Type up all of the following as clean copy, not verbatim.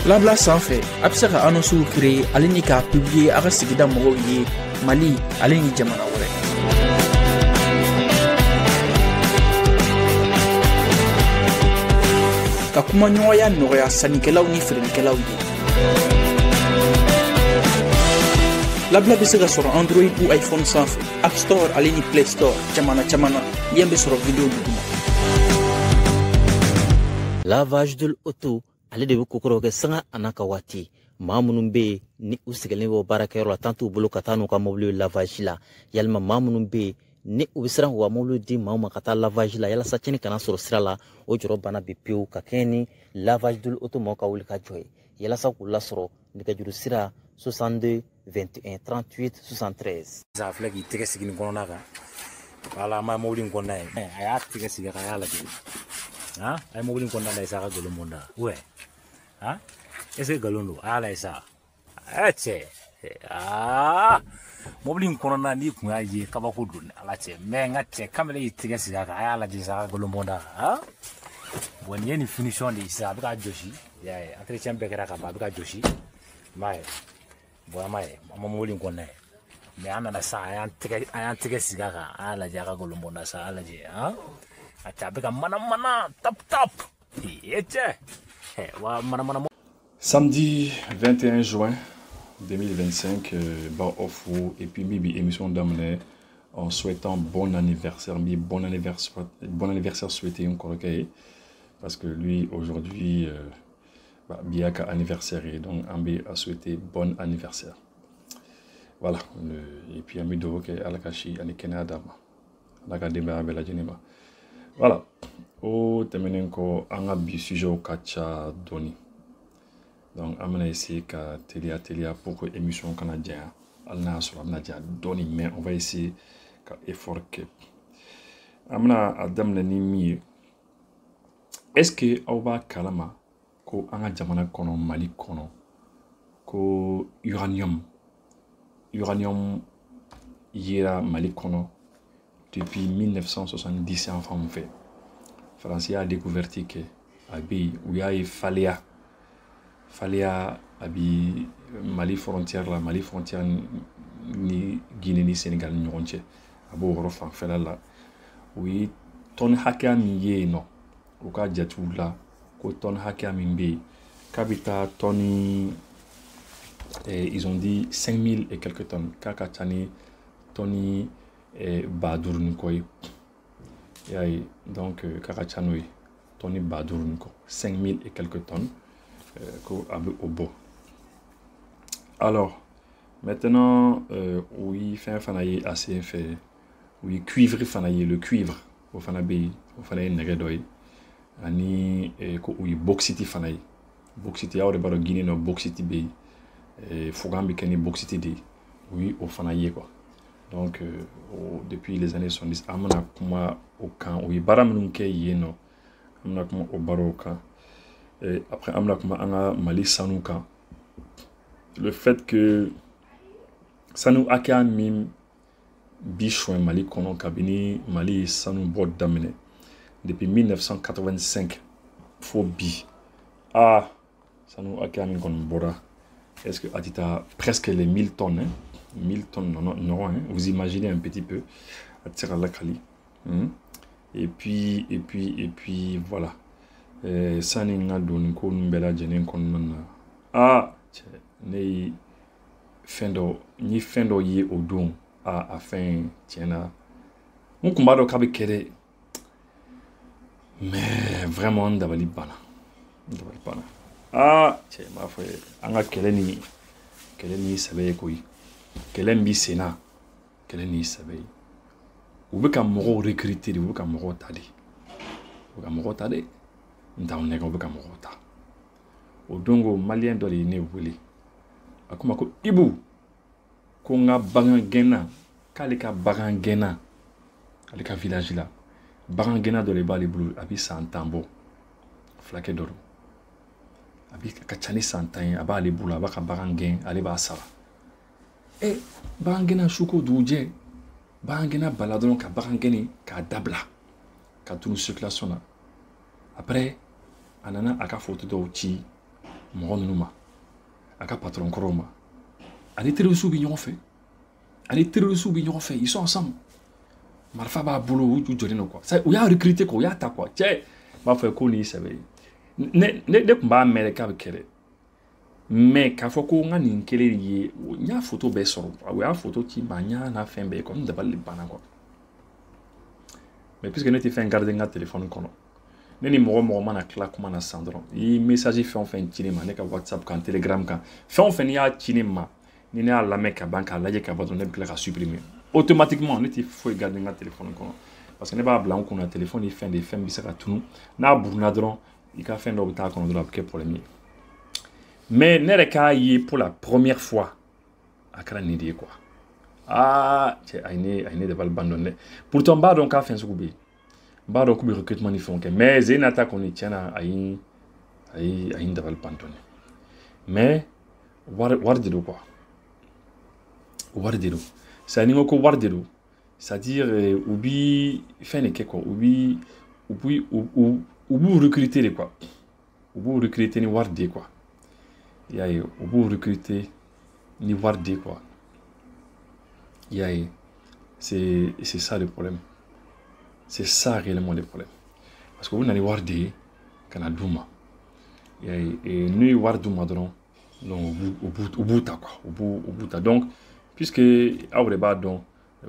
Labla sanfɛ a bɛ se ka annonces créer ale ni k'a publier a ka sigida mɔgɔw ye Mali ale ni jamana wɛrɛ. Ka kumaɲɔgɔnya nɔgɔya sannikɛlaw ni feerelikɛlaw ye. Labla bɛ se ka sɔrɔ Android ou iPhone sanfɛ, App Store ale ni Play Store jamana caman na yen bɛ sɔrɔ vidéo duguma. Lavage de l'auto ale de bɛ kokoro kɛ sanga ana ka waati maa minnu bɛ yen ni u sigilen bɛ baarakɛyɔrɔ la tan t'u bolo ka taa n'u ka mobili lavage la yalima maa minnu bɛ yen ni u bɛ siran k'u ka mobili di maaw ma ka taa lavage la yalasa tiɲɛni kana sɔrɔ sira la o jɔrɔ bana bɛ pewu ka kɛɲɛ ni lavage de l'auto mɔgɔw ka wuli ka jɔ ye yalasa k'u lasɔrɔ nɛgɛjuru sira 62 21 38 73. a filɛ k'i tɛgɛ sigi nin kɔnɔna kan wala an b'a mobili in kɔnɔna ye a y'a tɛgɛ sigi kan a y'a lajɛ a ye mobili in kɔnɔna lajɛ sa a ka nkalon bɔ n da est-ce que nkalon don a y'a lajɛ sa cɛ mobili in kɔnɔna n'i kun y'a ye kabako don ala cɛ mɛ n ka cɛ kamalen y'i tɛgɛ sigi a kan a y'a lajɛ sa a ka nkalon bɔ n da bon nin ye nin finition de ye sisan a bɛ ka jɔsi entretien bɛɛ kɛra ka ban a bɛ ka jɔsi i m'a ye bon an m'a ye an ma mobili in kɔnɔna ye mɛ an nana sa a y'an tɛgɛ sigi a kan a y'a lajɛ a ka nkalon bɔ n da sa a y'a lajɛ a cɛ a bɛ ka mana tap cɛ wa mana. Samedi 21 juin 2025, et puis Bibi émission d'amener en souhaitant bon anniversaire souhaité encore parce que lui aujourd'hui Biaka anniversaire donc Ambi a souhaité bon anniversaire. Voilà et puis Ambi Doke Alakashi Anikena Adama Alakadema Bela Genema. Voilà au temenenko anga bi sujet au kacha doni. Donc, on va essayer de téléa pour que l'émission canadienne, mais on va essayer d'effort que. On va Adam Lenimi. Est-ce que on va kalama ko anga jamana kono Mali kono ko uranium yera Mali kono depuis 1970 en fait. France a découvert que abi où y a Falia abi Mali frontière ni Guinée ni Sénégal ni ɲɔgɔn cɛ a b'o yɔrɔ fanfɛla la o ye tonne hakɛya min ye yen nɔ o ka jatew la ko tonne hakɛya min bɛ yen k'a bɛ taa tonne ils ont dit 5000 et quelques tonnes k'a ka ca ni tonne 5000 ni kɔ ye y'a ye donc k'a ka ca n'o ye tonne 5000 ni kɔ 5000 et quelques tonnes au beau. Alors, maintenant, oui, fin fanaye assez fait, oui, cuivre fanaye, le cuivre, au fanabe, au fanaye negedoy, ani, oui, bauxite fanaye, bauxite, y'a de baro Guinée no bauxite bay, Fougambi keni bauxite de, oui, au fanaye quoi. Donc, depuis les années 70, amana kuma au camp, oui, baramunke yeno, amana kuma au baro au camp. Et après Amna Mali Sanouka, le fait que Sanou Akia Mim Bichouin Mali Konon Kabini Mali Sanou Bod Damene depuis 1985 Fobi Sanou Akia Mim Konon Bora est-ce que Atita presque les 1000 tonnes 1000 tonnes non vous imaginez un petit peu Atira la Kali et puis voilà sani nga don ko mbela jenen kon na ne fendo ye odon a fin tiena on combat do kabe kere mais vraiment dabali bana ma foi anga kele ni sabe ko yi kele mbi sena kele ni sabe ou be ka mo recruter ou be ka mo tade ndam nego be ka mo ta o dongo malien do ne wuli akuma ko ibu ko nga bagan gena kalika bagan gena kalika village la bagan gena do le bali blu abi santambo flake doro abi ka chani santan aba le bulu aba ka bagan gen ale ba sala Bangena shuko duje bangena baladron ka bangeni ka dabla ka tunu circulation na après anana aka photo do ci mo numa aka patron kroma ani terroristes bi ñoo fait ils sont ensemble marfa ba bolo ou jori no quoi ça ou ya recruter ko ya ta quoi tiens ba fa ko ni sabe ne kumba america kele mais k'a fɔ ko nga nin kelen ye n y'a photo bɛɛ sɔrɔ o y'a photo ci ma n y'a n'a fɛn bɛɛ comme dabali de banna quoi mais puisque ne tɛ fɛn garder n ka téléphone kɔnɔ ne ni mɔgɔ mana tila kuma na san dɔrɔn i message fɛn o fɛn ci ne ma ne ka whatsapp kan telegram kan fɛn o fɛn n'i y'a ci ne ma ni ne y'a lamɛn ka ban k'a lajɛ ka ban dɔrɔn ne bɛ tila ka supprimer automatiquement ne tɛ foyi garder n ka téléphone kɔnɔ parce que ne b'a bila n kunna téléphone ye fɛn de ye fɛn bɛ se ka tunu n'a buruna dɔrɔn i ka fɛn dɔ bɛ taa kɔnɔ dɔrɔn a bɛ kɛ problème ye. Mais Nereka y pour la première fois à Kranidi quoi. Ah, aïné de pas abandonner. Pourtant, bah donc à fin ce goubé. Bah donc recrutement ni font que. Mais Zenata qu'on y tient à aïn de pas abandonner. Mais wardelo quoi. Wardelo. C'est un niveau que wardelo. C'est-à-dire oubi fin ne quoi. Oubi recruter quoi. Oubi recruter ni wardé quoi. Yaye, au bout recruter ni voir des quoi. Yaye, c'est ça le problème. C'est ça réellement le problème. Parce que vous n'allez voir des kana douma. Yaye, et nous voir douma donc au bout quoi, au bout donc puisque aure ba donc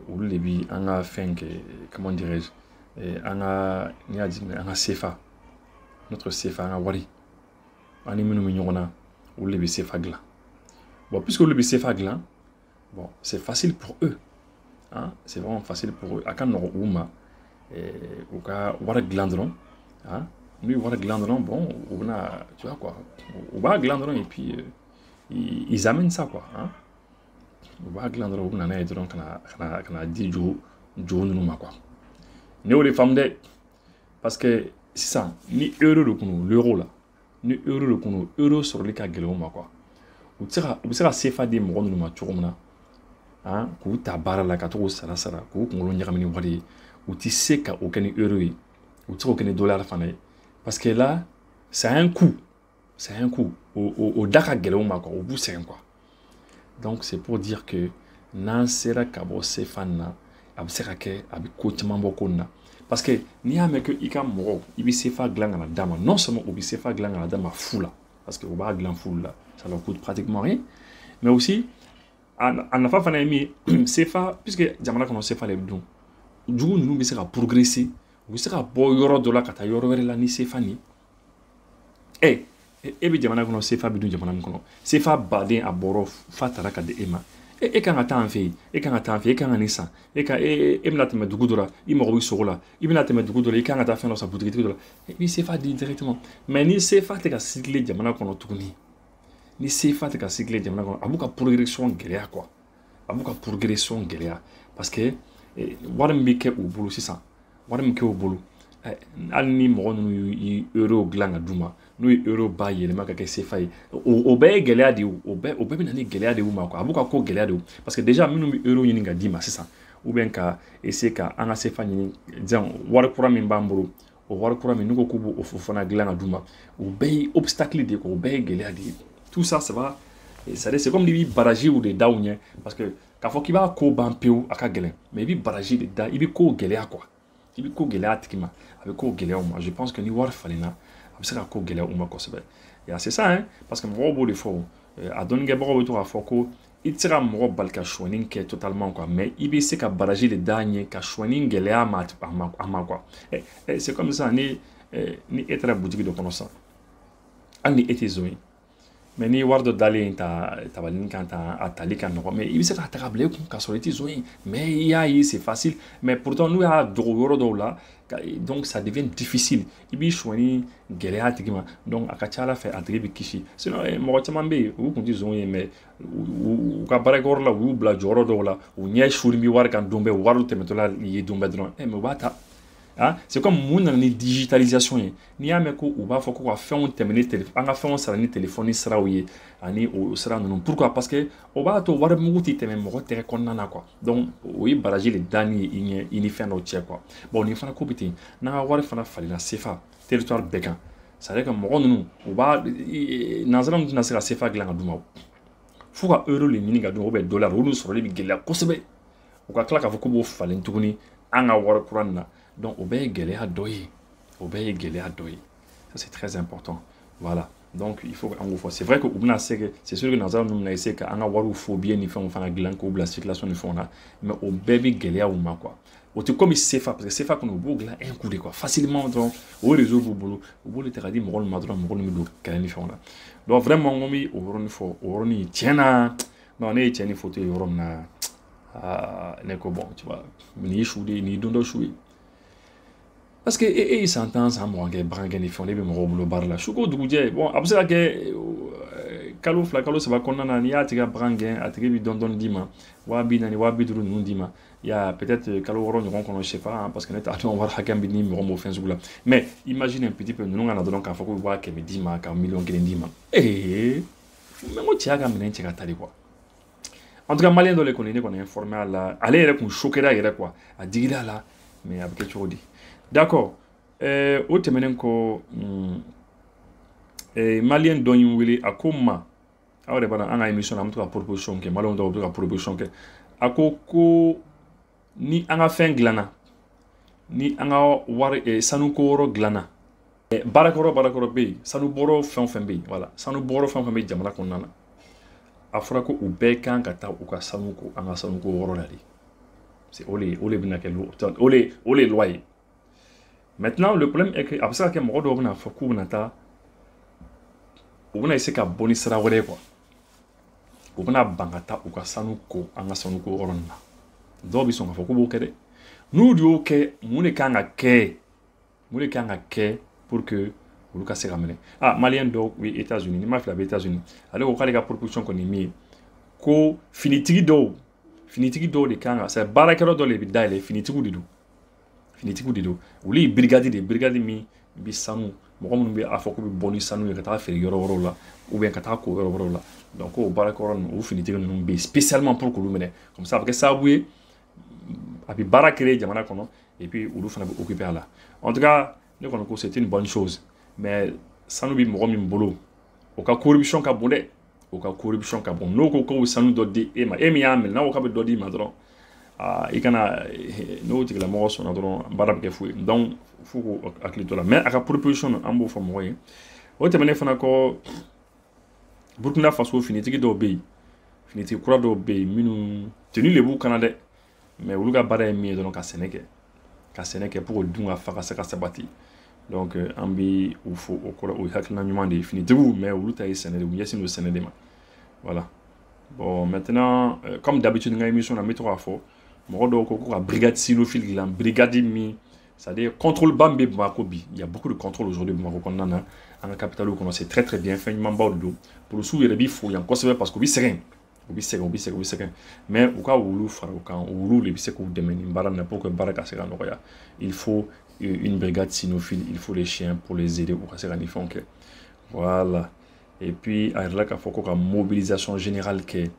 au lebi on a fait que comment dirais-je on a CFA notre CFA on a wari. On est minimum ou le BC Fagla. Bon, puisque le BC Fagla, bon, c'est facile pour eux. Hein? C'est vraiment facile pour eux. À quand on ouma, ou quand on va glandron, hein? Nous on va glandron, bon, on a, tu vois quoi, on va glandron et puis ils amènent ça quoi. Hein? On va glandron, on a donc qu'on a dit Joe nous quoi. Nous les femmes de, parce que c'est ça, ni l'euro là. Ni euro sur les cas geloma quoi ou sera sefa de mo no ma chomna hein ku ta bara la ka to sara ku ngolo nyamini wadi ou ti seka o kani euro yi ou ti o kani dollar fana parce que là c'est un coût au daka geloma quoi au bout c'est quoi donc c'est pour dire que nan sera ka bo sefa na absera ke abi ko tama boko na parce que ni a que ika moro ibi sefa glan na dama non seulement obi sefa glan na dama fula parce que oba glan fula ça leur coûte pratiquement rien mais aussi en fa fana mi sefa puisque jamana kono sefa le dun jugu nous bi se ka progresser bi se ka bo yoro dola kata yoro were la ni sefa ni e bi jamana kono sefa bi dun jamana kono sefa baden aboro fatara ka de ema e kan ata en fait e kan nisa e kan e bina tɛmɛ dugu dɔ la i mago bɛ sogo la i bina tɛmɛ dugu dɔ la i kan ka taa fɛn dɔ san boutique dɔ la i bɛ CFA di directement mais ni CFA tɛ ka circuler jamana kɔnɔ tuguni ni CFA tɛ ka circuler jamana kɔnɔ a b'u ka progression gɛlɛya quoi a b'u ka progression gɛlɛya parce que wari min bɛ kɛ u bolo sisan wari min kɛ u bolo hali ni mɔgɔ ninnu y'u euro dilan ka d'u ma n'u ye euro ba yɛlɛma ka kɛ CFA ye o bɛɛ ye gɛlɛya de ye o bɛɛ bɛ na ni gɛlɛya de y'u ma quoi a b'u ka ko gɛlɛya de ye parce que déjà minnu bɛ euro ɲini ka d'i ma sisan ou bien ka essayer ka an ka CFA ɲini disons wari kura min b'an bolo o wari kura min n'u ko k'u b'o fana dilan ka d'u ma o bɛɛ ye obstacle de ye quoi o bɛɛ ye gɛlɛya de ye tout ça ça va c'est comme i bɛ baraji ou de da u ɲɛ parce que k'a fɔ k'i b'a ko ban pewu a ka gɛlɛn mais i bɛ baraji de da i bɛ ko gɛlɛya quoi i bɛ ko gɛlɛya tigi ma a bɛ ko gɛlɛya u ma je pense que ni wari falenna a bɛ se ka ko gɛlɛya u ma kosɛbɛ c'est ça hein parce que mɔgɔw b'o de fɔ a dɔnnikɛbagaw bɛ to k'a fɔ ko i tɛ se ka mɔgɔ bali ka suɲɛni kɛ totalement quoi mais i bɛ se ka baraji de d'a ɲɛ ka suɲɛni gɛlɛya a ma quoi c'est comme ça ni e taara boutique dɔ kɔnɔ sisan hali ni e tɛ zon ye mais ni wari dɔ dalen tabalini kan a tali ka nɔgɔ mais i bɛ se k'a ta ka bila i kun k'a sɔrɔ i tɛ zon ye mais i y'a ye c'est facile mais pourtant n'u y'a dogo yɔrɔ dɔw la donc ça devient difficile i b'i suɲɛni gɛlɛya tigi ma donc a ka ca ala fɛ a tigi bɛ kisi sinon mɔgɔ caman bɛ yen u tun tɛ zon ye mais u ka baarakɛyɔrɔ la u y'u bila jɔyɔrɔ dɔw la u ɲɛ suri bɛ wari kan don bɛɛ wariw tɛmɛtɔla ye don bɛɛ dɔrɔn mais u b'a ta Ah, c'est comme mon digitalisation. Ni a meko ou ba foko wa fɛnw tɛmɛni téléphone, an ka fɛnw sara ni téléphone siraw ye ani o sira ninnu. Pourquoi? Parce que o b'a to wari mugu ti tɛmɛ mɔgɔ tɛgɛ kɔnɔna na quoi. Donc o ye baraji le danni ye i ɲɛ i ni fɛn dɔw cɛ quoi. Bon nin fana ko bɛ ten n'an ka wari fana falenna CFA territoire bɛɛ kan. C'est à dire que mɔgɔ ninnu u b'a nanzara ninnu tɛna se ka CFA dilan ka d'u ma. F'u ka euro le ɲini ka d'u ma ou bien dollar olu sɔrɔli bɛ gɛlɛya kosɛbɛ. U ka tila k'a fɔ ko b'o falen tuguni an ka wari kura nin na. Donc, au bel gɛlɛya dɔ ye. Au bel gɛlɛya dɔ ye. Ça, c'est très important. Voilà. Donc, il faut en gros. C'est vrai que c'est sûr que nous avons essayé qu'un avoir phobie ni fait on fait un gland ou la circulation du fond là. Mais au bébé gɛlɛya ou ma quoi. Au tout comme CFA parce que CFA qu'on a beau gland un coup de quoi. Facilement donc au réseau boulot. Au bout de terrain mon rôle madron mon rôle me do calme fond là. Donc vraiment on mi au rôle faut au rôle ni tiena. Non ne tiena photo au rôle na ne ko bon tu vois. Ni choué ni dondo choué. Parce que ils s'entendent ça moi que brangue ni font les mêmes robes bar là chouko duguje bon après ça que kalo fla kalo ça va konnana ni atiga brangue atiga bi don dima wabi nani wabi duru nun dima ya peut-être kalo woro ni kono je sais pas parce que net on va hakam bi ni mo mo fin zugula mais imagine un petit peu nous on a donc faut que wa que me dima ka million gelen dima mais mo tiaga menen tiaga tali quoi. En tout cas malien dans les connaît qu'on est informé là aller era kun choquera era quoi a digida là mais avec quelque chose dit. D'accord. Au tɛmɛnen ko malien dɔ y'u wele a ko ma aw de b'a dɔn an ka émission na an bɛ to ka proposition kɛ malien dɔw bɛ to ka proposition kɛ a ko ni an ka fɛn dilanna ni an ka wari sanuko yɔrɔ dilanna baarakɔrɔ bɛ yen sanubɔyɔrɔ fɛn o fɛn bɛ yen voilà sanubɔyɔrɔ fɛn o fɛn bɛ jamana kɔnɔna na a fɔra ko u bɛɛ kan ka taa u ka sanu ko an ka sanuko yɔrɔ la de c'est o le bɛna kɛ o le loi ye. Maintenant, le problème est que, après ça, que mon doigt n'a pas couru nata, on a essayé qu'à bonner ça quoi. On a bangata ou qu'à sanuko, anga sanuko oronna. Dobi son afoko bokede. Nous disons que mune kanga ke pour que vous le cassez ramener. Ah, Malien do oui États-Unis, ni ma fait les États-Unis. Alors au cas de la proposition qu'on a mis, ko finitigi do de kanga, c'est barakero do le bidale finitigu didu. Finitigu dido wuli brigade mi bi sanu mɔgɔ minnu bɛ a fɔ ko bɛ bɔ ni sanu ye ka taa feere yɔrɔ wɛrɛw la ou bien ka taa ko yɔrɔ wɛrɛw la donc o baarakɛyɔrɔ ninnu o finitigi ninnu bɛ yen spécialement pour k'olu minɛ comme ça a bɛ kɛ sababu ye a bɛ baara créer jamana kɔnɔ et puis olu fana bɛ occuper a la en tout cas ne kɔni ko c'est une bonne chose mais sanu bɛ mɔgɔ min bolo o ka corruption ka bon dɛ o ka corruption ka bon n'o ko ko sanu dɔ di e ma e min y'a minɛ n'a ko k'a bɛ dɔ d'i ma dɔrɔn i kana n'o tigilamɔgɔ sɔnna dɔrɔn baara bɛ kɛ fu ye donc fo ko hakili to la mais a ka proposition an b'o fɔ mɔgɔ ye o tɛmɛnen fana kɔ Burkina Faso finitigi dɔw bɛ yen finitigi kura dɔw bɛ yen minnu tenue le b'u kana dɛ mais olu ka baara ye min ye dɔrɔn ka sɛnɛ kɛ pour que dun ka fa ka se ka sabati donc an bɛ u fo o kɔrɔ o ye hakilina ɲuman de ye finitigiw mais olu ta ye sɛnɛ de ye u ɲɛsin don sɛnɛ de ma voilà bon maintenant comme d'habitude n ka émission na n bɛ to k'a fɔ mɔgɔ dɔw ko ka brigade cynophile dilan brigade min c'est-à-dire contrôle ban bɛ Bamako bi il y a beaucoup de contrôle aujourd'hui Bamako kɔnɔna na an ka capitale kɔnɔ c'est très très bien fɛn ɲumanbaw de don policiw yɛrɛ b'i fo yan kosɛbɛ parce que u bɛ sɛgɛn mais u ka wulu fara u kan wulu de bɛ se k'u dɛmɛ nin baara in na pour que baara ka se ka nɔgɔya il faut une brigade cynophile il faut les chiens pour les aider u ka se ka nin fɛnw kɛ voilà et puis a yɛrɛ la k'a fɔ ko ka mobilisation générale kɛ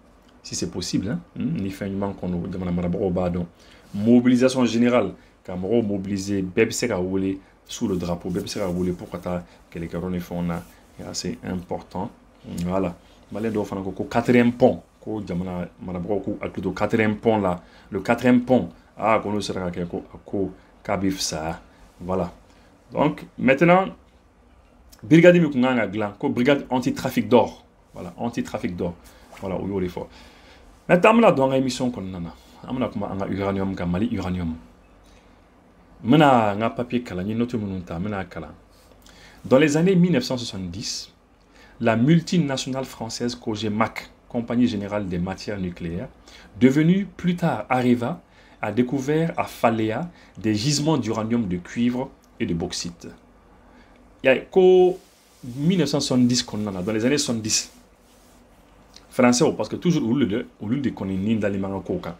si c'est possible hein ni fɛn ɲuman kɔnɔ jamana marabagaw b'a dɔn mobilisation générale ka mɔgɔw mobiliser bɛɛ bɛ se ka wele sous le drapeau bɛɛ bɛ se ka wele pour ka taa kɛlɛkɛyɔrɔ ni fɛnw na c'est important voilà malien dɔw fana ko 4e pont ko jamana marabagaw ko hakili to 4e pont la le 4e pont ko n'o sera ka kɛ ko k'a bɛ fisaya voilà donc maintenant brigade min kun kan ka dilan ko brigade anti-trafic d'or voilà anti-trafic d'or voilà o y'o de fɔ maintenant an bɛna don an ka émission kɔnɔna na an bɛna kuma an ka uranium kan Mali uranium n bɛna n ka papier kalan n ye note minnu ta n bɛna kalan dans les années 1970 la multinationale française Cogemac Compagnie Générale des Matières Nucléaires devenue plus tard Areva a découvert à Faléa des gisements d'uranium de cuivre et de bauxite. Il y a qu'au 1970 dans les années 70 français parce que toujours au lieu de connaître d'aliments coca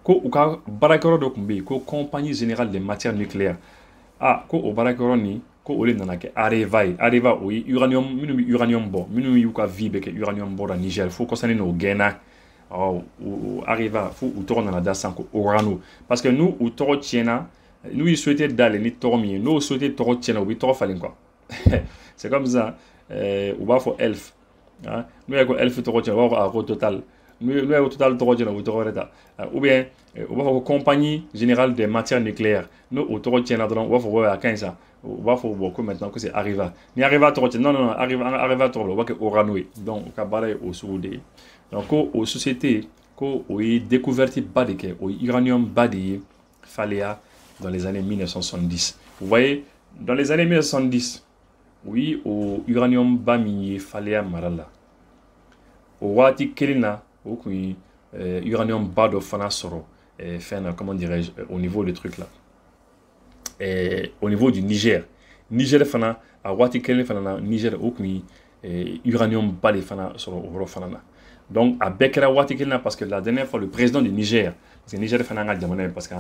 ko uka barakoro do kumbe ko compagnie générale des matières nucléaires ah ko o barakɛyɔrɔ ni ko o de nana kɛ Areva ye Areva o ye uranium minnu bɛ uranium bɔ minnu y'u ka vie bɛ kɛ uranium bɔ la Niger fo kɔsani n'o gɛnna o Areva fo u tɔgɔ nana da san ko Orano parce que n'u u tɔgɔ tiɲɛna n'u ye société dayɛlɛ ni tɔgɔ min ye n'o société tɔgɔ tiɲɛna u bɛ tɔgɔ falen quoi c'est comme ça u b'a fɔ Elf n'u y'a ko Elf tɔgɔ tiɲɛ u b'a fɔ a ko Total n'u y'a ko Total tɔgɔ tiɲɛna u bɛ tɔgɔ wɛrɛ ta ou bien u b'a fɔ ko Compagnie Générale des Matières Nucléaires n'o o tɔgɔ tiɲɛna dɔrɔn u b'a fɔ ko a ka ɲi sa u b'a fɔ bon ko maintenant que c'est Areva ni Areva tɔgɔ tiɲɛ non Areva tɔgɔ la u b'a kɛ Orano ye donc u ka baara ye o sugu de ye donc ko o société ko o ye découverte ba de kɛ o ye uranium ba de ye Faléa dans les années 1970 vous voyez dans les années 1970 oui au uranium ba min ye Faléa mara la o waati kelen na o kun ye uranium ba dɔ fana sɔrɔ fɛn na comment dirais-je au niveau des trucs là au niveau du Niger fana a waati kelen fana na Niger o kun ye uranium ba de fana sɔrɔ o yɔrɔ fana na donc a bɛɛ kɛra waati kelen na parce que la dernière fois le président du Niger parce que Niger fana an ka jamana ye parce que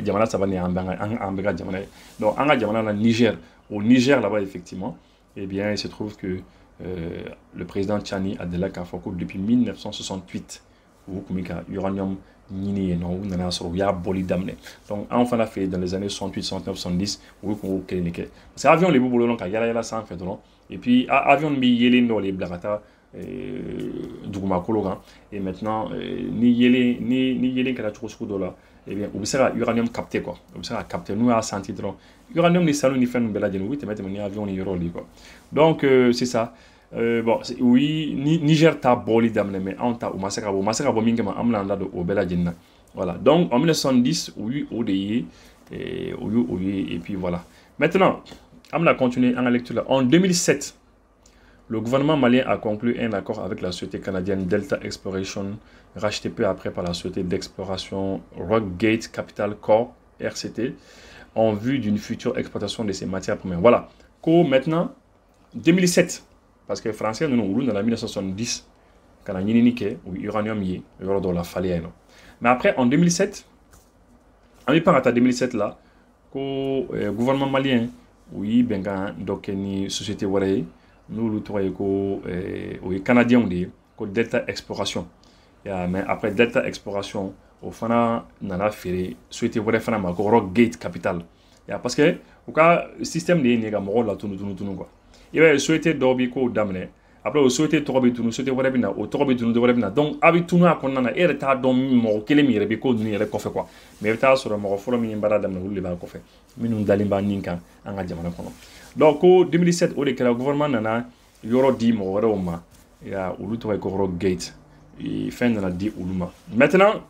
jamana saba ni an bɛ ka jamana ye donc an ka jamana na Niger au Niger là-bas effectivement eh bien il se trouve que le président Tchani a delà k'a fɔ ko depuis 1968 u kun bɛ ka uranium ɲini yen nɔ u nana sɔrɔ u y'a bɔli daminɛ donc an fana fɛ dans les années 68 69 70 u kun b'o kelen de kɛ parce que avion de b'u bolo dɔrɔn ka yala yala sanfɛ dɔrɔn et puis avion bɛ yelen dɔ de bila ka taa dugumakolo kan et maintenant ni yelen kɛra cogo sugu dɔ la eh bien u bɛ se ka uranium capter quoi u bɛ se ka capter n'u y'a senti dɔrɔn uranium ni sanu ni fɛn ninnu bɛɛ lajɛlen u bɛ tɛmɛ ni avion ni yɔrɔ de quoi donc c'est ça bon oui Niger ta bɔli daminɛ mais anw ta u ma se ka bɔ min kama an bɛna an da don o bɛɛ lajɛlen na voilà donc en 1970 u ye o de ye et puis voilà maintenant on va continuer en lecture là. En 2007 le gouvernement malien a conclu un accord avec la société canadienne Delta Exploration rachetée peu après par la société d'exploration Rockgate Capital Corp RCT en vue d'une future exploitation de ces matières premières voilà ko maintenant 2007 parce que les Français nous ont dans la 1970 quand on a ɲinini ou uranium y yɔrɔ dɔ la Faléa non mais après en 2007 on est pas à 2007 là que gouvernement malien oui benga donc ni société wɛrɛ nous le tɔgɔ ye ko o ye canadien de ye ko Delta Exploration mais après Delta Exploration o fana nana feere société wɛrɛ fana ma ko Rockgate Capital parce que u ka système de ye nin ka mɔgɔw la tunu quoi il y a une société d'orbi ko daminɛ après o société tɔgɔ bɛ tunu société wɛrɛ bɛ na o tɔgɔ bɛ tunu wɛrɛ bɛ na donc a bɛ tunu a kɔnɔna na e yɛrɛ t'a dɔn mɔgɔ kelen min yɛrɛ bɛ ko ninnu yɛrɛ kɔfɛ quoi mais i bɛ taa sɔrɔ mɔgɔ fɔlɔ min ye baara daminɛ olu de b'a kɔfɛ minnu dalen b'a nin kan an ka jamana kɔnɔ donc ko 2007 o de kɛra gouvernement nana yɔrɔ di mɔgɔ wɛrɛw ma olu tɔgɔ ye ko Rockgate fɛn nana di olu ma maintenant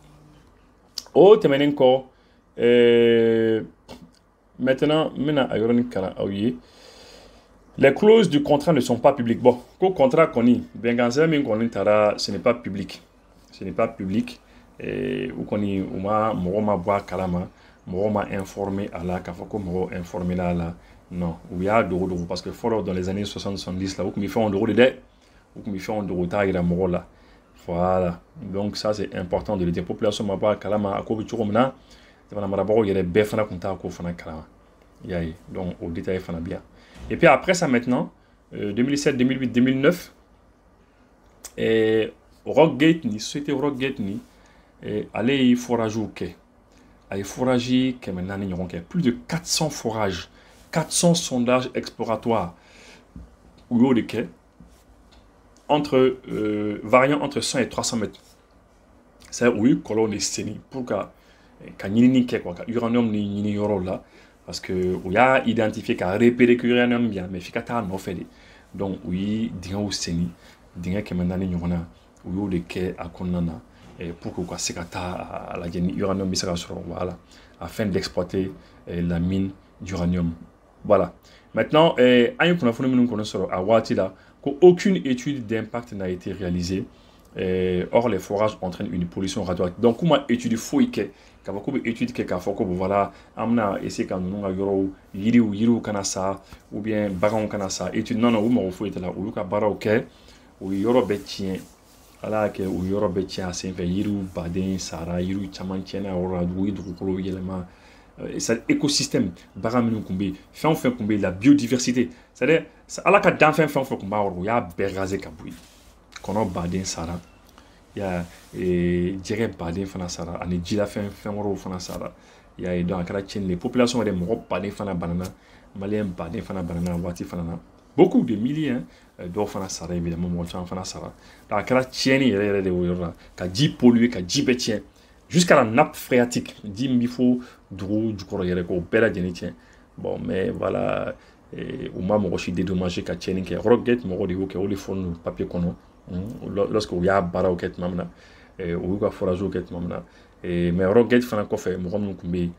o tɛmɛnen kɔ maintenant n bɛna a yɔrɔnin kalan aw ye. Les clauses du contrat ne sont pas publiques. Bon, le contrat qu'on y, ce n'est pas public. Ce n'est pas public. Ou qu'on y, ou ma bois kalama, m'a informé à la kafoko, m'a informé là. Non, ou y a d'euros parce que follow dans les années 70 là, ou qu'on y fait en euros de dette, ou qu'on y fait en euros taille la moro là. Voilà. Donc ça c'est important de le dire. Population m'a bois kalama à quoi tu remena, tu vas m'avoir il y a des beffana qu'on t'a à quoi fana kalama. Yaï. Donc au détail fana bien. Et puis après ça maintenant, 2007, 2008, 2009, Rockgate ni société Rockgate ni allez forage ou quai, allez forager que maintenant ils ont plus de 400 forages, 400 sondages exploratoires ou de quai entre variant entre 100 et 300 mètres. C'est oui colonne est séni pour qu'à ni quai quoi, qu'à uranium ni yoro là. Parce que on a identifié qu'à repérer que l'uranium bien, mais efficace non fait. Donc oui, dinga ou seni, dinga que maintenant nous on a ou de quai à konana et pour que quoi c'est à la uranium bisa sur voilà afin d'exploiter la mine d'uranium. Voilà. Maintenant, aïe qu'on a fait nous connaissons à Watila qu'aucune étude d'impact n'a été réalisée. Or les forages entraînent une pollution radioactive. Donc comment étude fouille que quand vous étude que quand faut que voilà amna essayer quand nous avons yiriu kanasa ou bien baron kanasa étude non ou m'en faut être là ou ka bara ok ou yoro betien ala que ou yoro betien c'est fait yiriu baden sara yiriu chaman tiena ora du kolo yelema c'est écosystème baga minnu kun bɛ fɛn o fɛn kun bɛ la biodiversité c'est-à-dire ala ka danfɛn fɛn o fɛn kun b'a yɔrɔ o y'a bɛɛ raser ka bɔ yen kɔnɔ baden sara ya jɛgɛ baden fana sara ani jilafɛn fɛn wɛrɛw fana sara ya ye donc a kɛra tiɲɛni ye population yɛrɛ mɔgɔ baden fana banana maliyɛn baden fana banana waati fana na beaucoup de milliers dɔw fana sara évidemment mɔgɔ caman fana sara donc a kɛra tiɲɛni yɛrɛ yɛrɛ de o yɔrɔ la ka ji polluer ka ji bɛɛ tiɲɛ jusqu'à la nappe phréatique ji min bɛ fo dugu jukɔrɔ yɛrɛ k'o bɛɛ lajɛlen tiɲɛ bon mais voilà u ma mɔgɔ si dédommagé ka tiɲɛni kɛ Rockgate mɔgɔ de y'o kɛ o de fɔ n'o papier kɔnɔ lorsque u y'a baaraw kɛ tuma min na u y'u ka foragew kɛ tuma min na mais Rockgate fana kɔfɛ mɔgɔ minnu tun bɛ yen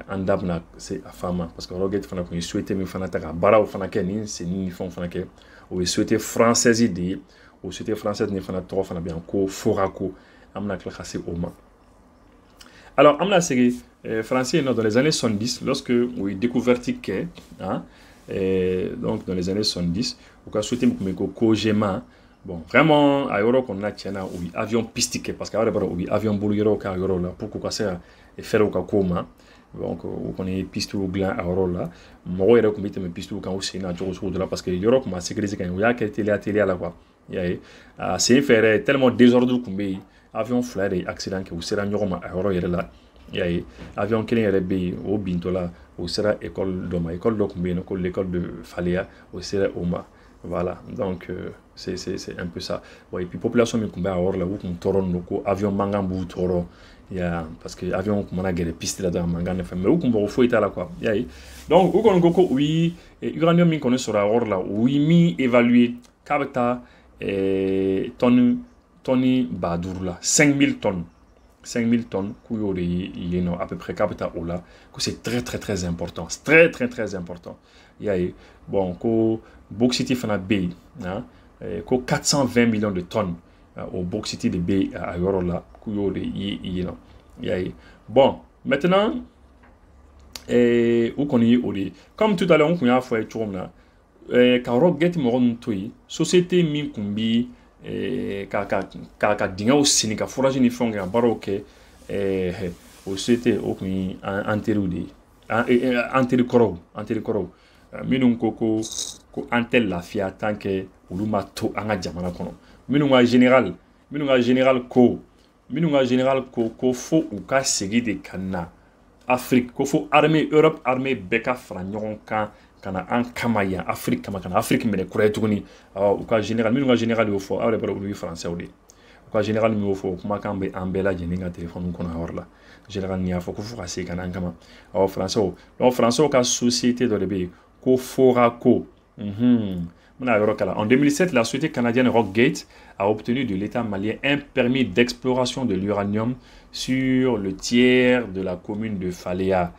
an da bɛna se a fa ma parce que Rockgate fana tun ye société min fana ta ka baaraw fana kɛ ni senni ni fɛnw fana kɛ o ye société française de ye o société française nin fana tɔgɔ fana bɛ yan ko Foraco an bɛna tila ka se o ma. Alors, on a segui français dans les années 70, lorsque oui découvert que, hein, donc dans les années 70, au cas souhaité que Kojima, bon vraiment à Europe on a tiens oui avion pistique parce qu'à Europe oui avion boulero car Europe là pour que ça faire au coma donc on est piste au gland à Europe là moi il recommande me piste au quand aussi na toujours de là parce que Europe m'a sécurisé quand il y a que télé là quoi c'est faire tellement désordre comme avion flare accident que vous serez ɲɔgɔn a yɔrɔ yɛrɛ la y'a ye avion kelen yɛrɛ bɛ yen o bintɔ la o sera école dɔ ma école dɔ tun bɛ yen ko l'école de Faléa o sera o ma voilà donc c'est un peu ça bon, et puis population min tun bɛ a yɔrɔ la u tun tɔɔrɔ don ko avion mankan b'u tɔɔrɔ y'a parce que avion tun mana gɛrɛ piste la dɔrɔn mankan ne fɛ mais u tun mɔgɔ foyi t'a la quoi y'a ye donc u kɔni ko u ye uranium min kɔni sɔrɔ a yɔrɔ la u ye min évaluer k'a bɛ taa tonnes badour là 5000 tonnes 5000 tonnes il à peu près capita là que c'est très important c'est très important il y a bon ko bauxite fana bay hein ko 420 millions de tonnes au bauxite de bay à yoro là il y a bon maintenant où qu'on y comme tout à l'heure on a fait tourna ka Rockgate mo toyi société min kumbi ka dingaw sini ka forage ni fɛnw kɛ ka baaraw kɛ o société o kun ye an teriw de ye an teri kɔrɔw minnu ko an tɛ lafiya tant que olu ma to an ka jamana kɔnɔ minnu ka général ko fo u ka segin de ka na Afrique ko fo Europe armée bɛɛ ka fara ɲɔgɔn kan kana an kama yan Afrique kama kana Afrique minɛ kura ye tuguni u ka général minnu ka général y'o fɔ aw yɛrɛ b'a dɔn olu ye français de u ka général min y'o fɔ kumakan bɛ an bɛɛ lajɛlen ka téléphone kɔnɔ a yɔrɔ la général ni y'a fɔ ko fo ka se kana an kama français donc français ka société dɔ de bɛ yen ko Foraco en 2007 la société canadienne Rockgate a obtenu de l'État malien un permis d'exploration de l'uranium sur le tiers de la commune de Faléa.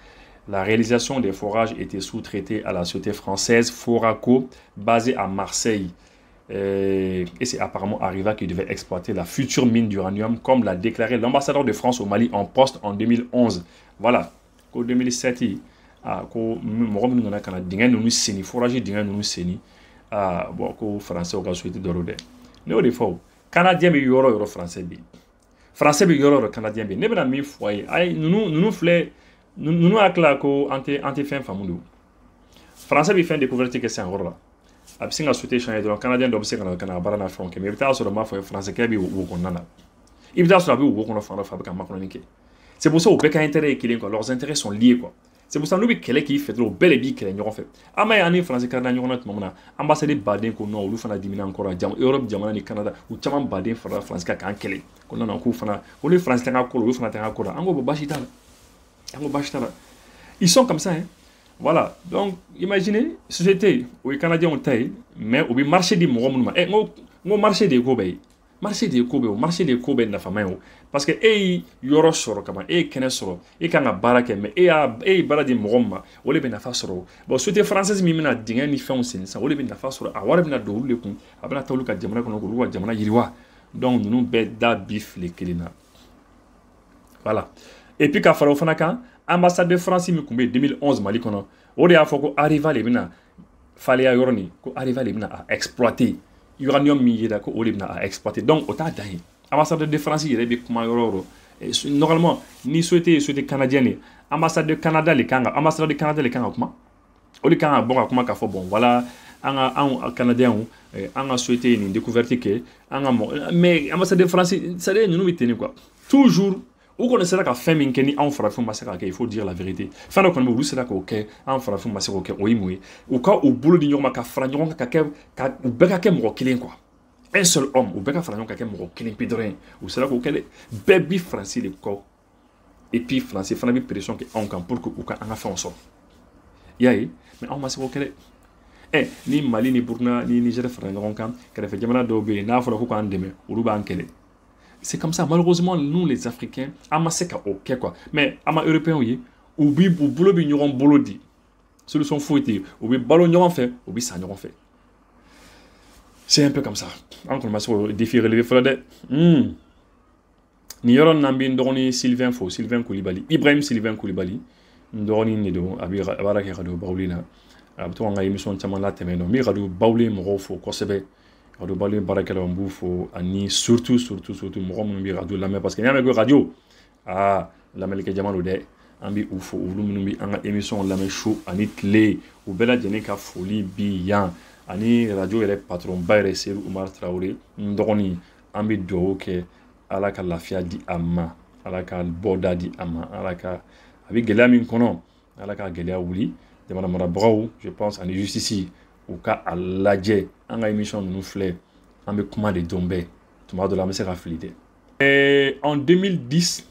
La réalisation des forages était sous-traitée à la société française Foraco, basée à Marseille. Et c'est apparemment Arriva qui devait exploiter la future mine d'uranium, comme l'a déclaré l'ambassadeur de France au Mali en poste en 2011. Voilà. En 2007, forage français au souhaité de rodé. Nous des fois, Canadien mais euro français bi. Français bi euro Canadien bi. Ne bena mi foyer. Ay nous flé nous akla ko anti fin famudu. Français bi fin découverte que c'est en euro là. Absinga souhaité changer de Canadien d'obse kana barana franc mais bita sur le ma foyer français ke bi wo konana. Ibita sur la bi wo kono fana fabrique makonike. C'est pour ça au bec intérêt qui quoi leurs intérêts sont liés quoi. C'est pour ça que nous avons qui fait trop bel et bien qu'elle a fait. Ama année français Canada nous avons ambassade Baden qu'on a ou fana diminué encore à Europe, Diamant et Canada ou Chaman Baden fera France qu'à Kele. Qu'on a encore fana ou les Français n'ont encore ou fana n'ont encore. Ango bashitala. Ils sont comme ça hein. Voilà. Donc imaginez société où les Canadiens ont taille mais au marché des mouvements. Eh ngo marché des Kobe. Marché des Kobe na fama yo parce que yoro soro kama kene soro kanga baraka mais baradi mogomma ole be na fa soro bon société française mi mina dinga ni fɛnw sen sa ole be na fa soro a wara bina do le kun a bina tawlu ka jamana kono ko jamana yiriwa donc nous be da bif le kelina voilà et puis ka faro fana kan ambassade de France mi kumbe 2011 Mali kono o de a fɔ ko Arriva le bina Faléa yoroni ko Arriva le bina a exploiter uranium mi yeda ko olibna a exploiter donc autant d'ailleurs ambassadeur de France il est comment yoro normalement ni souhaité canadien ambassade de Canada les kanga ambassadeur de Canada les kanga comment oli kanga bon comment ka fo bon voilà un canadien on a souhaité une découverte que mais ambassade de France ça est nous tenir quoi toujours ou connaissez la ka fin min keni en farafin masaka il faut dire la vérité fin donc on vous c'est là que OK en farafin masaka OK oui ou ka au boulot di nyoma ka fra nyoma ka ou beka ke mo kilin quoi un seul homme ou beka fra nyoma ka mo kilin pidrin ou c'est là que OK baby français le corps et puis français fana bi pression que on kan pour que ou ka en a fait en sort yayi mais on masaka OK ni Mali ni Burkina ni Niger fra nyoma kan ka fa jamana do be na fa ko kan deme ou ba ankele. C'est comme ça. Malheureusement, nous, les Africains, c'est OK, quoi. Mais, les Européens, oui, ou boulot, ils n'auront boulot dit. Solution fouettée. Ou ballon, ils auront fait. Ou ça, ils auront fait. C'est un peu comme ça. Encore une fois, défi relevé, Ni yoron nambi ndoroni Sylvain Koulibaly. Ibrahim Sylvain Koulibaly. Ndoroni nido, abara ke rado baulina. Abto nga émission tellement la temeno. Mi rado bauli mo fo kosebe. Radio Balé Barakela Mboufo ani surtout mo bi radio la mais parce que nyame go radio la melike jamano de ambi ufo ulu bi anga émission la mais show ani clé ou bela jene ka folie bi yan ani radio ele patron Bayre Serou Oumar Traoré ndoni ambi do ke ala ka lafia di amma ala ka boda di amma ala ka abi gelami kono ala ka gelia wuli de mara braw je pense ani juste ici au cas à l'adje en émission nous fleur en me comment de tomber tout de la messe raflidé. Et en 2010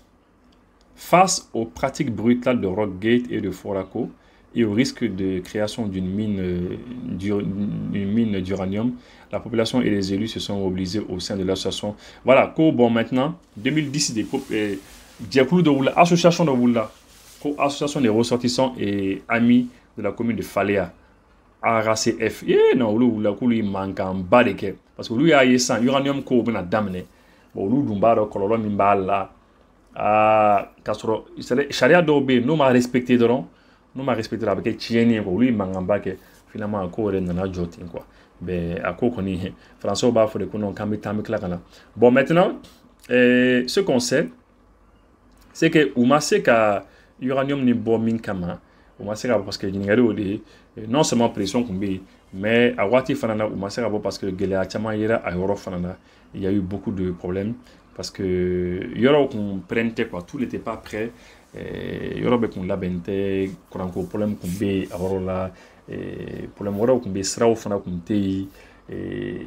face aux pratiques brutales de Rockgate et de Foraco et au risque de création d'une mine d'uranium, la population et les élus se sont mobilisés au sein de l'association. Voilà, bon maintenant 2010 des diacoulou de Oula, association de Oula, association des ressortissants et amis de la commune de Faléa. RACF non lu la kulu manka mbadeke parce que lu ya yesan uranium ko bena damne bo lu dumbaro kololo min balla kasro sharia do be no ma respecter avec tieni ko lu mangamba ke finalement ko re na jotin quoi be akoko ni français ba fo de kono kamita mi klakana bon maintenant ce qu'on sait c'est que umase ka uranium ni bombing kama umase ka parce que ngari non seulement pression kumbi mais à wati fanana ou masser parce que gelea chama yera a yoro fanana il y a eu beaucoup de problèmes parce que yoro qu'on prenne quoi tout n'était pas prêt yoro be qu'on labente ko problème kumbi a yoro la problème woro kumbi sra fana kumte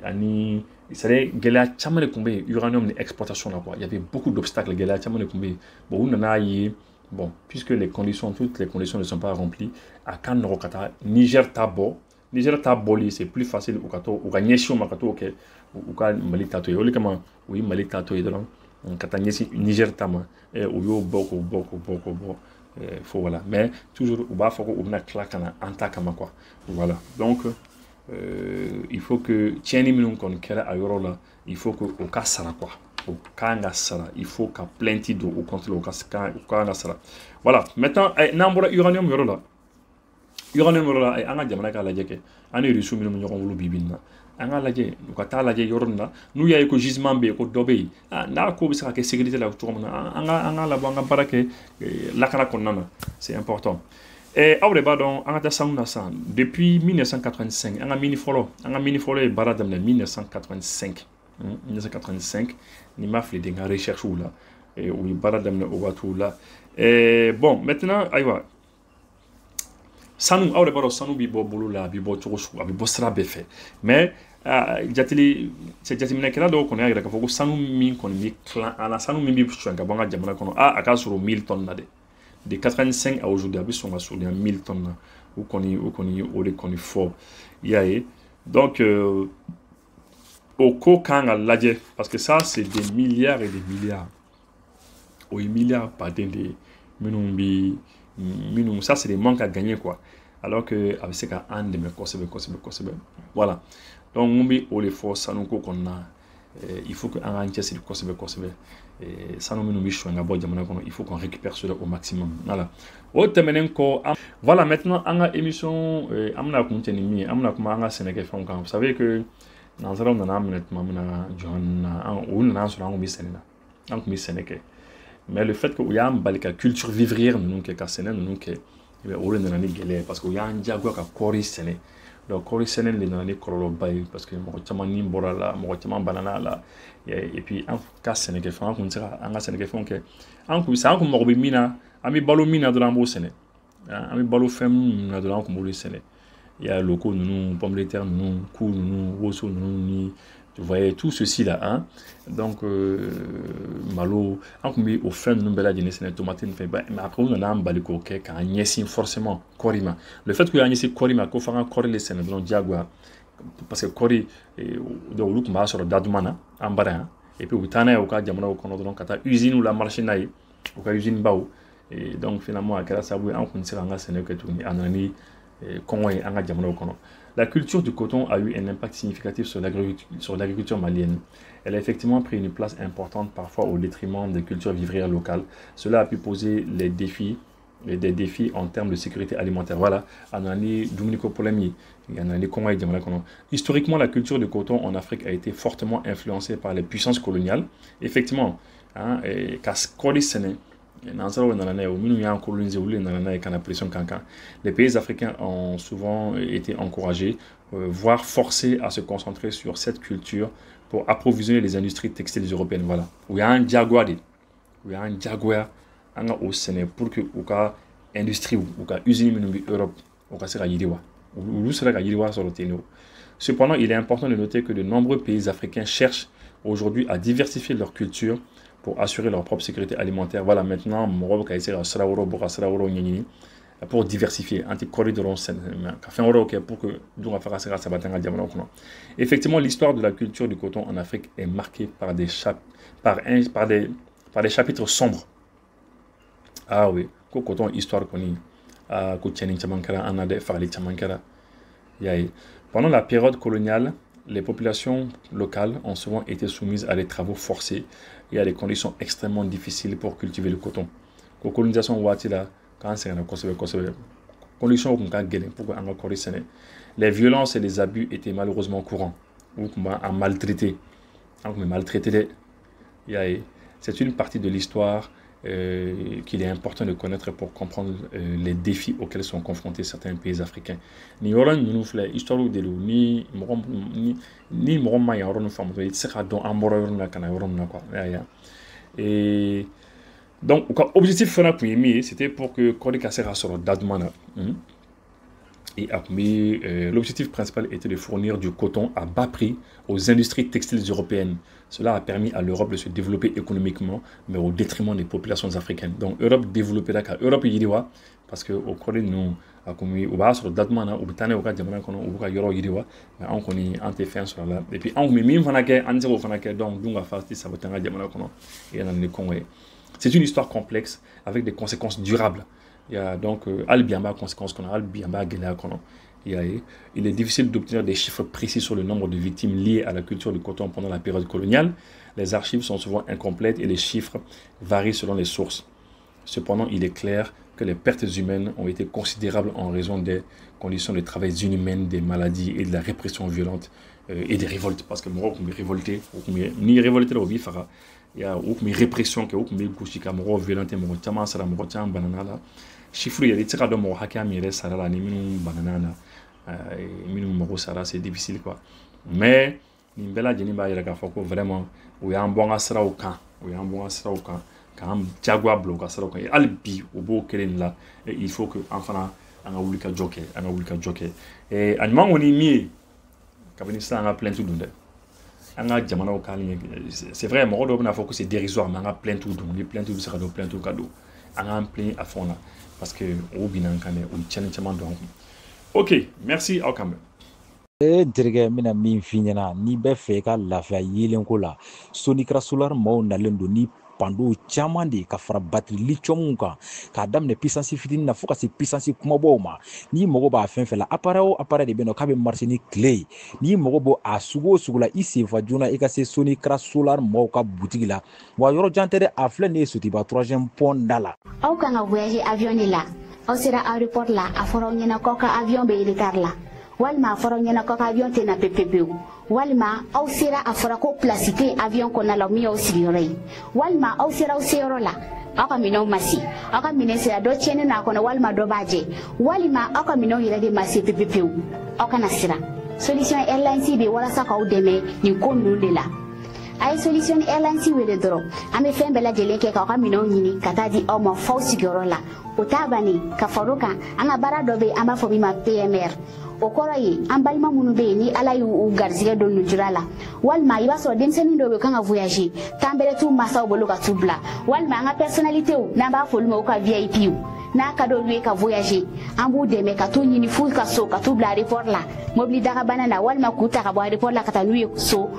ani c'est gelea chama le kumbi uranium ni exportation là quoi il y avait beaucoup d'obstacles gelea chama le kumbi bon nana yi. Bon, puisque toutes les conditions ne sont pas remplies, à Kanrokata, Niger Tabo, c'est plus facile au Kato, ou Gagnesio Makato, ou Malitato, oui, Malitato, on Katanyesi, Niger Tama, et ou beaucoup, voilà. Mais toujours, au bas, il faut qu'on ait claquana, antakama, quoi. Voilà. Donc, il faut que, tiens, qu'on kera à Yorola, il faut que, au cas, ça, quoi. Au kanga sara il faut qu'à plenty d'eau au contrôle au kanga sara voilà maintenant n'ambora uranium yorola et anga jamana ka laje ke ani risu minum nyoko wulu bibinna anga laje ko ta laje yoronna nu yayi ko gisement be ko dobe na ko bisa ke sécurité la to anga la banga barake la kala konnana c'est important et awre ba don anga ta sauna san depuis 1985 anga mini follow e baradam na 1985 ni m'a fait des recherches ou là et où il parle d'amener au bateau là et bon maintenant aywa sanu awre baro sanu bi bo bulu la bi bo choshu bi bo sra be fait mais jatili c'est jatimina kala do ko ne agra ka foko sanu min kon mi clan ala sanu min bi changa bonga jamana kono aka sur 1000 tonnes là de 85 à aujourd'hui abi son sur 1000 tonnes ou koni o de koni fort yae donc au Kokanga Ladje, parce que ça c'est des milliards et des milliards. Oui, milliards par des minumbi, ça c'est des manques à gagner quoi. Alors que avec ces cas un de mes conseils. Voilà. Donc on met au les forces ça nous qu'on a. Il faut que un entier c'est le conseil. Et ça nous minumbi choix na boîte il faut qu'on récupère cela au maximum. Voilà. Voilà maintenant on a émission amna contenu amna kuma anga Sénégal fait vous savez que dans ce moment on a amené mamina John on a sur un mi Sénégal. Donc mi Sénégal. Mais le fait qu'il y a une culture vivrière, nous qui est nous qui est parce qu'il y a un dialogue à Kori Séné. Donc Kori Séné, les nanani korolo bay parce que moi tu m'as ni borala, moi tu m'as banana là. Et puis en cas Sénégal, on sera en cas Sénégal, on que en coup ça on comme mina, ami balo mina de l'ambo Séné. Ami balo femme de l'ambo comme Séné. Il y a locaux, nous pommes de terre, nous cou, nous rosso, nous tu voyais tout ceci là, hein. Donc malo, en comme au fin nous bella dîner Séné tomate ne fait pas. Mais après on a un baliko qui a un yessin forcément korima. Le fait qu'il y a un yessin korima, qu'on fasse un kori les Séné dans diagua. Parce que kori donc look ma sur dadumana ambara et puis utana au cas jamana au kono donc kata usine ou la machine naï au cas usine bao et donc finalement à kala sabu en kun sera nga Sénégal que tout ni anani kongo et anga jamana au kono. La culture du coton a eu un impact significatif sur l'agriculture malienne. Elle a effectivement pris une place importante parfois au détriment des cultures vivrières locales. Cela a pu poser des défis en termes de sécurité alimentaire. Voilà, historiquement, la culture du coton en Afrique a été fortement influencée par les puissances coloniales. Effectivement, les pays africains ont souvent été encouragés, voire forcés à se concentrer sur cette culture pour approvisionner les industries textiles européennes. Voilà. Il y a un jaguar au Sénégal pour que l'industrie industrie ou usine minumi Europe ou sera yiriwa ou sera yiriwa sur le terrain. Cependant, il est important de noter que de nombreux pays africains cherchent aujourd'hui à diversifier leur culture pour assurer leur propre sécurité alimentaire. Voilà, maintenant pour diversifier effectivement, l'histoire de la culture du coton en Afrique est marquée par des chapitres sombres. Ah oui, coton histoire connue. Pendant la période coloniale, les populations locales ont souvent été soumises à des travaux forcés et à des conditions extrêmement difficiles pour cultiver le coton. La colonisation watila quand c'est une condition les violences et les abus étaient malheureusement courants ou maltraités. C'est une partie de l'histoire qu'il est important de connaître pour comprendre les défis auxquels sont confrontés certains pays africains. Ni oran nous fait histoire de l'eau ni moroma ya oran femme de sera don amoro na kana oran na quoi. Et donc objectif fana premier c'était pour que Kodika sera sur dadmana. Et l'objectif principal était de fournir du coton à bas prix aux industries textiles européennes. Cela a permis à l'Europe de se développer économiquement, mais au détriment des populations africaines. Donc, l'Europe développée là, l'Europe y est parce que au Corée nous a commis au bas sur le datement au Britannien au cas de au cas Euro y est on connaît anti-fin sur là et puis on met même fanake anti fanake donc à faire ça va tenir diamant et dans le Congo. C'est une histoire complexe avec des conséquences durables. Il y a donc Albiamba, conséquences qu'on a, Albiamba, il est difficile d'obtenir des chiffres précis sur le nombre de victimes liées à la culture du coton pendant la période coloniale. Les archives sont souvent incomplètes et les chiffres varient selon les sources. Cependant, il est clair que les pertes humaines ont été considérables en raison des conditions de travail inhumaines, des maladies et de la répression violente et des révoltes. Parce que moi, on est révolté, ni révolté au bifara. Il y a une répression qui est une répression violente, mais on sera banana. Chiffre, il y a des tirs de mon hacker, mais il sera là, ni minimum banana, minimum sara, c'est difficile quoi. Mais, ni bella jeniba il y a vraiment, où il y a un bon asra au camp, où il y a un bon asra au camp, quand Jaguar bloc asra au camp, et albi au beau kelen là, et il faut que enfin un awulika jockey, et un moment on est mis, Kabinista a plein tout de c'est vrai, mon rôle a focus c'est dérisoire, mais on a plein tout donc plein tout sera plein tout cadeau, on a plein à fond là parce que au binan kané on challenge donc. Ok, merci Okam. Dirige mina min finyana ni be fe ka lafiya yelen ko la Sony Solar mo nalen do ni pando caman de ka fara batterie lithium kan ka damne puissance fitini na fo ka se puissance kumabaw ma ni mogo ba fɛn fɛn la appareil de beno ka be marcher ni clé ni mogo bo a sugo sugula i sefa jona i ka se Sony Solar mo ka boutique la wa yoro jantere a flɛ ne sotiba 3e pont dala aw kan ka voyager avion ni la aw sera aéroport la a fɔra aw ɲɛna k'aw ka avion bɛ yeli kari la walima fɔra ɲɛna ko avion tɛ na pepepewu walima aw sera a fɔra ko place tɛ avion kɔnɔna la min y'aw sigiyɔrɔ ye walima aw sera aw seyɔrɔ la aw ka minɛnw ma se aw ka minɛn sera dɔ tiɲɛnen n'a kɔnɔ walima dɔ b'a jɛ walima aw ka minɛnw yɛrɛ de ma se pepepewu aw kana siran Solution Airlines bɛ walasa k'aw dɛmɛ nin ko ninnu de la a ye Solution Airlines wele dɔrɔn an bɛ fɛn bɛɛ lajɛlen kɛ k'aw ka minɛnw ɲini ka taa di aw ma f'aw sigiyɔrɔ la o t'a bannen ka far'o kan an ka baara dɔ bɛ yen an b'a fɔ min ma PMR o kɔrɔ ye an balima minnu bɛ yen ni Ala y'u garizigɛ don nujura la walima i b'a sɔrɔ denmisɛnnin dɔw bɛ kan ka voyager temps bɛrɛ t'u masaw bolo ka t'u bila walima an ka personnalités n'an b'a fɔ olu ma u ka VIP n'a ka d'olu ye ka voyager an b'u dɛmɛ ka t'u ɲini f'u ka so ka t'u bila aéroport la mobili dagabana na walima k'u ta ka bɔ aéroport la ka taa n'u ye so